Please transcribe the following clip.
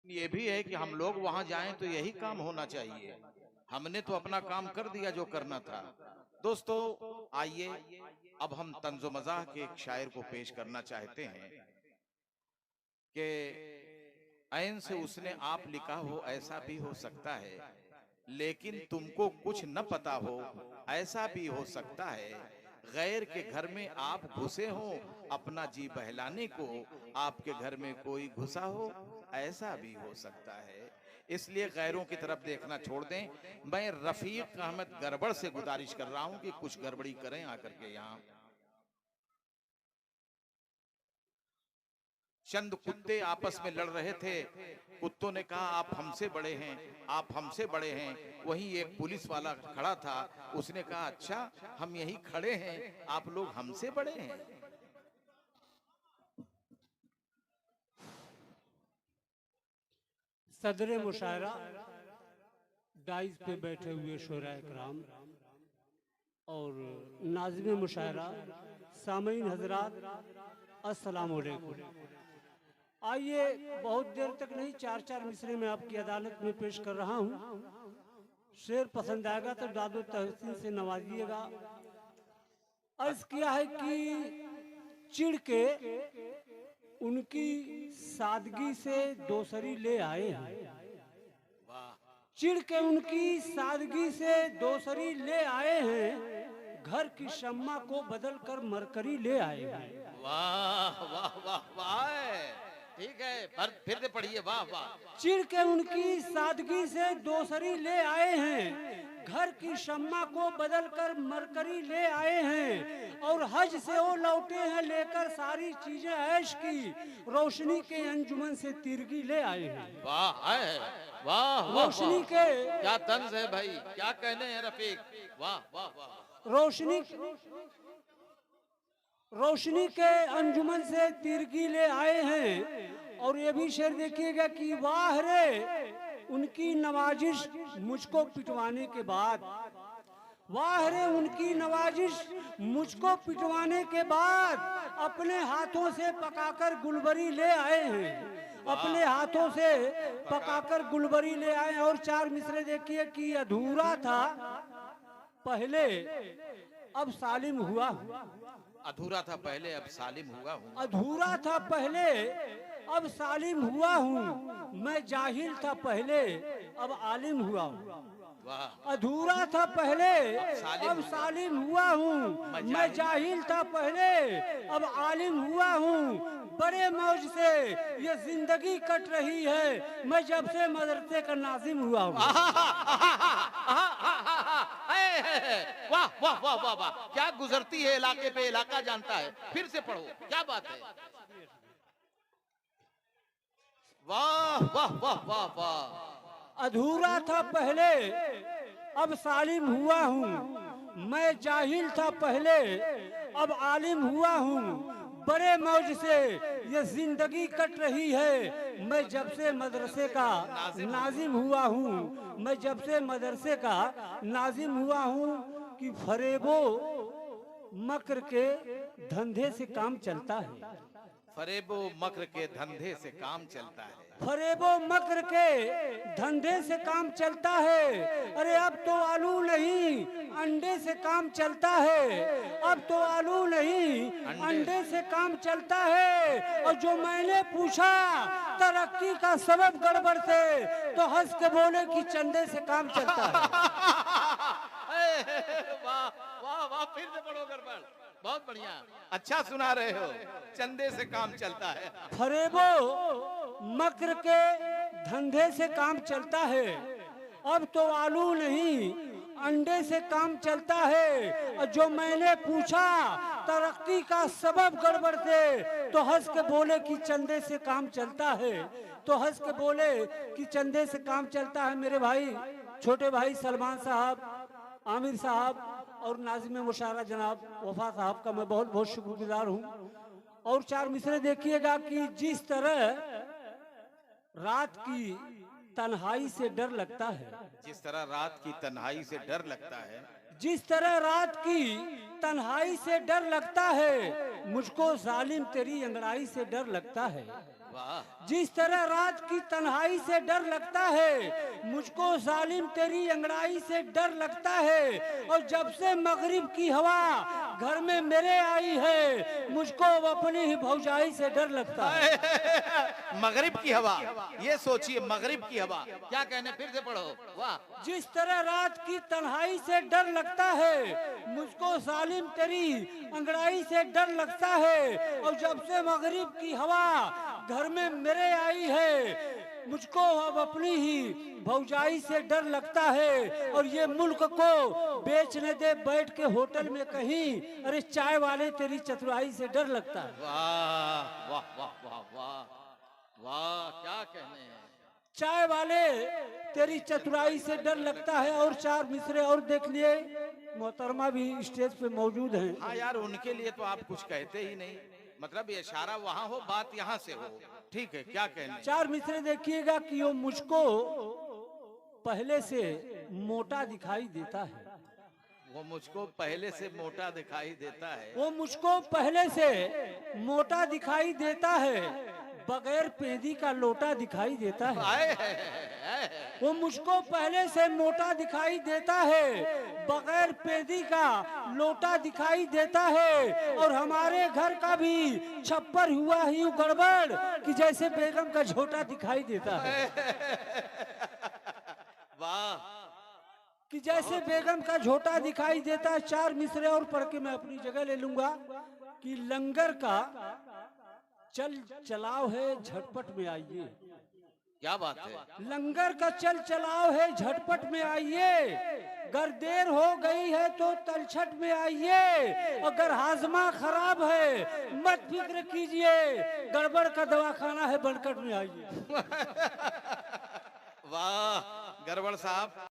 ये भी है कि हम लोग वहां जाएं तो यही काम होना चाहिए। हमने तो अपना काम कर दिया जो करना था। दोस्तों आइए अब हम तंज़ो मज़ाह के एक शायर को पेश करना चाहते हैं कि ऐन से उसने आप लिखा हो ऐसा भी हो सकता है, लेकिन तुमको कुछ न पता हो ऐसा भी हो सकता है। गैर के घर में आप घुसे हो अपना जी बहलाने को, आपके घर में कोई घुसा हो ऐसा भी हो सकता है। इसलिए गैरों की तरफ देखना छोड़ दें। मैं रफीक अहमद गड़बड़ से गुजारिश कर रहा हूं कि कुछ गड़बड़ी करें आकर के यहाँ। चंद कुत्ते आपस में लड़ रहे थे। कुत्तों ने कहा आप हमसे बड़े हैं, आप हमसे बड़े हैं। वहीं एक पुलिस वाला खड़ा था, उसने कहा अच्छा हम यही खड़े हैं, आप लोग हमसे बड़े हैं। सदर मुशायरा डाइस पे बैठे हुए शोरा इकराम और नाज़िम मुशायरा सामीन हजरात, अस्सलाम वालेकुम। आइए बहुत देर तक नहीं, चार चार मिसरे में आपकी अदालत में पेश कर रहा हूँ। शेर पसंद आएगा तो दादो तहसीन से नवाजिएगा। अर्ज किया है कि चिढ़ के उनकी सादगी से दोसरी ले आए हैं, चिढ़ के उनकी सादगी से दोसरी ले आए हैं, घर की शम्मा को बदल कर मरकरी ले आए हैं। वाह वाह वाह वाह, ठीक है फिर से पढ़िए। वाह वाह। चिढ़ के उनकी सादगी से दोसरी ले आए हैं, घर की शम्मा को बदल कर मरकरी ले आए हैं, और हज से वो लौटे हैं लेकर सारी चीजें ऐश की, रोशनी के अंजुमन से तिरगी ले आए हैं। वाह है, वाह रोशनी के क्या तंज है भाई, क्या कहने हैं रफीक। वाह वाह वाह। रोशनी के अंजुमन से तिरगी ले आए हैं। और ये भी शेर देखिएगा कि वाह रे उनकी नवाजिश मुझको पिटवाने के बाद, वाह रे उनकी नवाजिश मुझको पिटवाने के बाद, अपने हाथों से पकाकर गुलबरी ले आए हैं, अपने हाथों से पकाकर गुलबरी ले आए हैं। और चार मिसरे देखिए कि अधूरा था पहले अब सालिम हुआ, अधूरा था पहले अब सालिम हुआ हूँ, अधूरा था पहले अब सालिम हुआ हूँ, मैं जाहिल था पहले अब आलिम हुआ हूँ। अधूरा था पहले अब सालिम हुआ हूँ, मैं जाहिल था पहले अब आलिम हुआ हूँ। बड़े मौज से ये जिंदगी कट रही है, मैं जब से मदरसे का नाजिम हुआ हूँ। वाह वाह वाह वाह वाह, क्या गुजरती है इलाके पे इलाका जानता है। फिर से पढ़ो, क्या बात है। वाह वाह वाह वाह वाह। अधूरा था पहले अब सालिम हुआ हूँ, मैं जाहिल था पहले अब आलिम हुआ हूँ। बड़े मौज से ये जिंदगी कट रही है, मैं जब से मदरसे का नाजिम हुआ हूँ, मैं जब से मदरसे का नाजिम हुआ हूँ। कि फरेबो मकर के धंधे से काम चलता है, फरेबो मकर के धंधे से काम चलता है, फरेबो मकर के धंधे से काम चलता है। अरे अब तो आलू नहीं अंडे से काम चलता है, अब तो आलू नहीं अंडे से काम चलता है। और जो मैंने पूछा तरक्की का सबब गड़बड़ से, तो हंस के बोले कि चंदे से काम चलता है। वाह वाह वाह, फिर से पढ़ो गड़बड़, बहुत बढ़िया, अच्छा सुना रहे हो। चंदे से काम चलता है, फरेबो मकर के धंधे से काम चलता है, अब तो आलू नहीं अंडे से काम चलता है। और जो मैंने पूछा तरक्की का सबब गड़बड़ से, तो हंस के बोले कि चंदे से काम चलता है, तो हंस के बोले कि चंदे से काम चलता है। मेरे भाई, छोटे भाई सलमान साहब, आमिर साहब और नाज़िम मुशायरा जनाब वफा साहब का मैं बहुत बहुत शुक्रगुजार हूँ। और चार मिसरे देखिएगा कि जिस तरह रात की तन्हाई से डर लगता है, जिस तरह रात की तन्हाई से डर लगता है, जिस तरह रात की तन्हाई से डर लगता है, मुझको जालिम तेरी अंगड़ाई से डर लगता है। वाह जिस तरह रात की तन्हाई से डर लगता है, मुझको जालिम तेरी अंगड़ाई से डर लगता है। और जब से मगरिब की हवा घर में मेरे आई है, मुझको अब अपनी ही भौजाई से डर लगता है। मगरिब की हवा, ये सोचिए मगरिब की हवा, क्या कहने, फिर से पढ़ो। वाह जिस तरह रात की तन्हाई से डर लगता है, मुझको जालिम तेरी अंगड़ाई से डर लगता है। और जब से मगरिब की हवा घर में मेरे आई है, मुझको अब अपनी ही भौजाई से डर लगता है। और ये मुल्क को बेचने दे बैठ के होटल में कहीं, अरे चाय वाले तेरी चतुराई से डर लगता है। वाह वाह वाह वाह वाह वाह, क्या कहने हैं। चाय वाले तेरी चतुराई से डर लगता है। और चार मिसरे और देख लिए, मोहतरमा भी स्टेज पे मौजूद हैं। हाँ यार, उनके लिए तो आप कुछ कहते ही नहीं, मतलब ये इशारा वहां हो, बात यहाँ से हो। ठीक है, क्या कहने हैं? चार मिसरे देखिएगा कि वो मुझको पहले से मोटा दिखाई देता है। वो मुझको पहले से मोटा दिखाई देता है। वो मुझको पहले से मोटा दिखाई देता है, बगैर पेंदी का लोटा दिखाई देता है। आए, वो मुझको पहले से मोटा दिखाई देता है, बगैर पेंदी का लोटा दिखाई देता है। और हमारे घर का भी छप्पर हुआ ही गड़बड़ कि जैसे बेगम का झोटा दिखाई देता है। वाह, कि जैसे बेगम का झोटा दिखाई देता है। चार मिसरे और पढ़ के मैं अपनी जगह ले लूंगा कि लंगर का चल चलाव है, झटपट में आइए। क्या बात है। लंगर का चल चलाव है, झटपट में आइए। अगर देर हो गई है तो तलछट में आइए। अगर हाजमा खराब है मत फिक्र कीजिए, गड़बड़ का दवाखाना है बनकट में आइए। वाह गड़बड़ साहब।